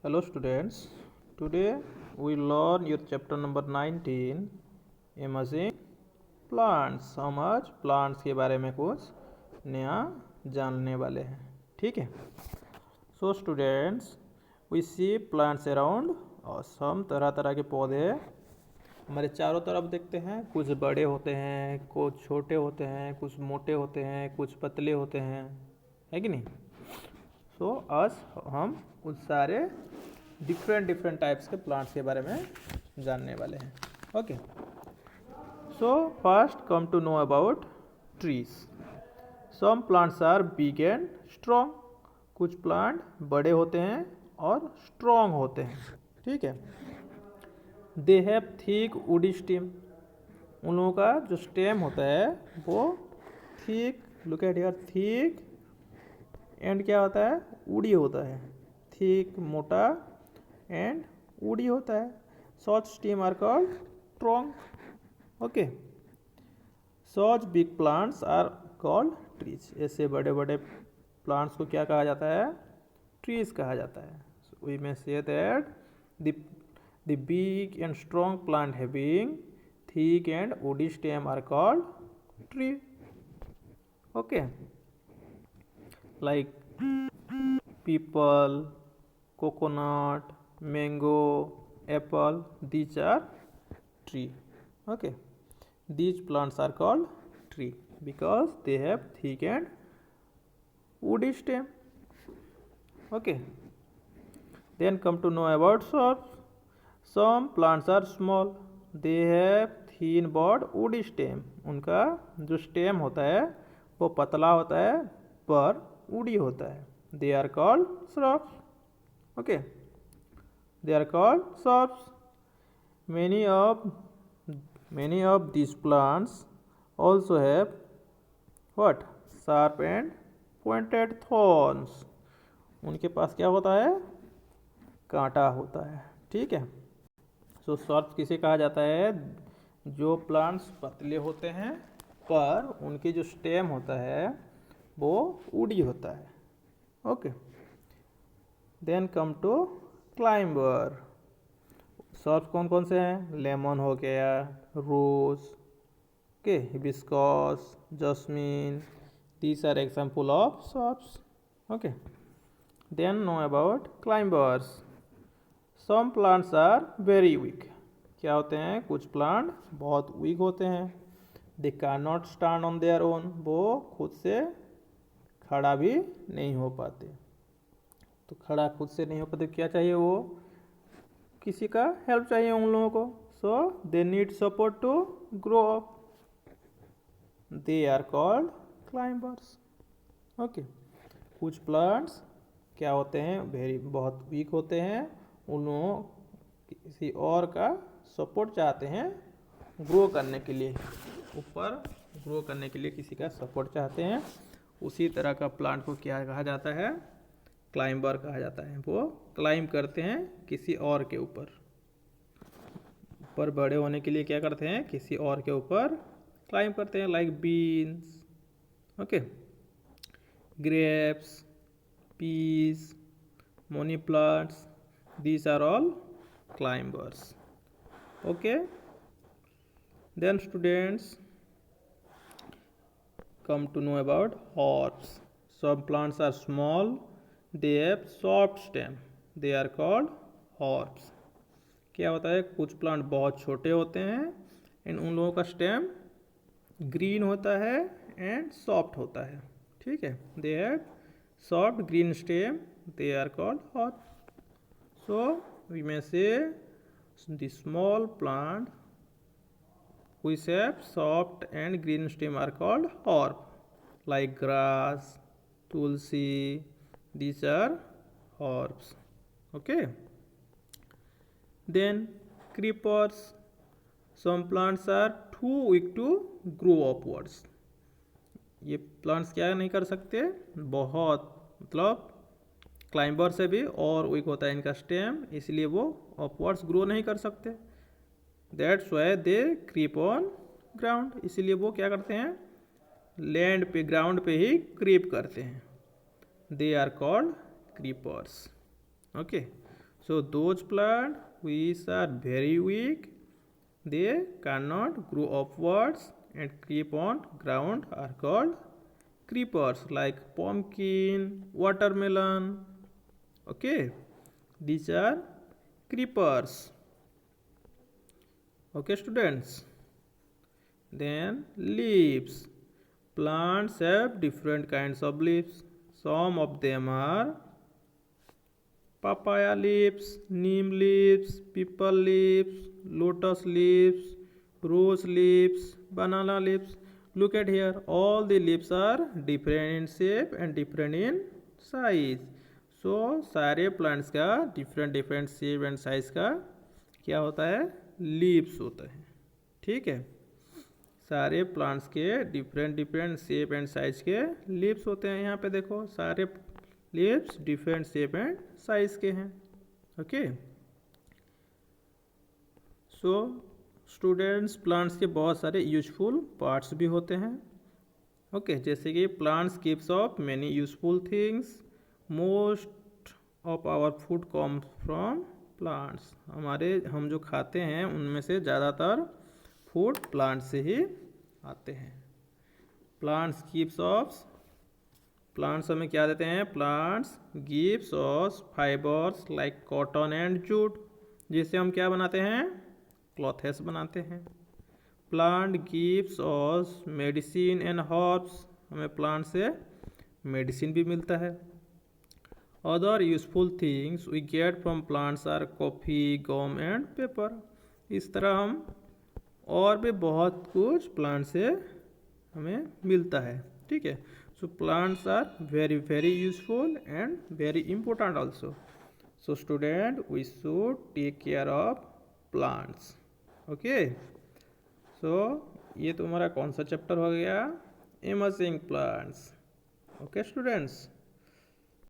Hello students, today we learn your chapter number 19 Imaging Plants। हम आज plants के बारे में कुछ नया जानने वाले हैं, ठीक है। So students, we see plants around और हम तरह तरह के पौधे हमारे चारों तरफ देखते हैं। कुछ बड़े होते हैं, कुछ छोटे होते हैं, कुछ मोटे होते हैं, कुछ पतले होते हैं, है कि नहीं। सो आज हम उन सारे डिफरेंट टाइप्स के प्लांट्स के बारे में जानने वाले हैं। Okay, so first come to know about trees. Some plants are big and strong. कुछ प्लांट बड़े होते हैं और स्ट्रॉन्ग होते हैं, ठीक है। They have thick woody stem. उन लोगों का जो स्टेम होता है वो thick, look at here, thick and क्या होता है, वुडी होता है। थिक मोटा एंड वुडी होता है। Such stem are called trunk. Okay, such big plants are called trees. ऐसे बड़े बड़े प्लांट्स को क्या कहा जाता है, ट्रीज कहा जाता है। We may say that the big and strong plant having thick and woody stem are called tree. Okay, like people, coconut, mango, apple, these are tree. Okay, these plants are called tree because they have thick and woody stem. Okay, then come to know about shrubs. Some plants are small, they have thin but woody stem. उनका जो stem होता है वो पतला होता है पर woody होता है। They are called shrubs। Okay, they are called shrubs। many of these plants also have what, sharp and pointed thorns। उनके पास क्या होता है, कांटा होता है, ठीक है। सो shrubs किसे कहा जाता है, जो प्लांट्स पतले होते हैं पर उनकी जो स्टेम होता है वो वुडी होता है। Okay, then come to climber. Shrub कौन कौन से हैं, लेमन हो गया, rose, okay, hibiscus, jasmine, these are example of shrubs. Okay, then know about climbers. Some plants are very weak. क्या होते हैं, कुछ प्लांट बहुत वीक होते हैं। They can not stand on their own. वो खुद से खड़ा भी नहीं हो पाते। तो खड़ा खुद से नहीं हो पाते, क्या चाहिए, वो किसी का हेल्प चाहिए उन लोगों को। So they need support to grow up. They are called climbers. Okay, कुछ प्लांट्स क्या होते हैं, बहुत वीक होते हैं। उन लोगों किसी और का सपोर्ट चाहते हैं ग्रो करने के लिए, ऊपर ग्रो करने के लिए किसी का सपोर्ट चाहते हैं। उसी तरह का प्लांट को क्या कहा जाता है, क्लाइंबर कहा जाता है। वो क्लाइंब करते हैं किसी और के ऊपर बड़े होने के लिए क्या करते हैं, किसी और के ऊपर क्लाइंब करते हैं। Like beans, okay, grapes, peas, money plants, these are all climbers. Okay, then students come to know about herbs. Some plants are small, they have soft stem, they are called herbs। क्या होता है, कुछ प्लांट बहुत छोटे होते हैं and उन लोगों का स्टेम ग्रीन होता है एंड सॉफ्ट होता है, ठीक है। They have soft green stem, they are called herb. So we may say the small plant which have soft and green stem are called herb, like grass, tulsi, these are herbs। Okay, then creepers। some plants are too weak to grow upwards। ये plants क्या नहीं कर सकते, बहुत मतलब climber से भी और वीक होता है इनका स्टेम, इसलिए वो अपवर्ड्स ग्रो नहीं कर सकते। That's why they creep on ground. इसीलिए वो क्या करते हैं, लैंड पे, ग्राउंड पे ही क्रीप करते हैं। They are called creepers. Okay, So those plants which are very weak, they cannot grow upwards and creep on ground are called creepers, like pumpkin, watermelon. Okay, these are creepers. Okay, students. Then leaves. Plants have different kinds of leaves. Some of them are papaya leaves, neem leaves, people leaves, lotus leaves, rose leaves, banana leaves. Look at here, all the leaves are different in shape and different in size. So सारे plants का different different shape and size का क्या होता है, leaves होता है. ठीक है, सारे प्लांट्स के different different shape and size के लीव्स होते हैं. यहाँ पे देखो सारे leaves different shape and size के हैं. ओके, सो स्टूडेंट्स, प्लांट्स के बहुत सारे यूजफुल पार्ट्स भी होते हैं. ओके, जैसे कि plants gives off many useful things. Most of our food comes from plants. हम जो खाते हैं उनमें से ज़्यादातर फूड प्लांट से ही आते हैं. प्लांट्स गिव्स ऑफ, प्लांट्स हमें क्या देते हैं, plants gives off fibres like cotton and jute, जिससे हम क्या बनाते हैं, क्लॉथेस बनाते हैं. Plant gives off medicine and herbs, हमें प्लांट से मेडिसिन भी मिलता है. Other useful things we get from plants are coffee, gum and paper. इस तरह हम और भी बहुत कुछ प्लांट से हमें मिलता है. ठीक है, so plants are very very useful and very important also. So student, we should take care of plants. Okay, so ये तुम्हारा कौन सा चैप्टर हो गया, इमर्जिंग प्लांट्स. Okay students.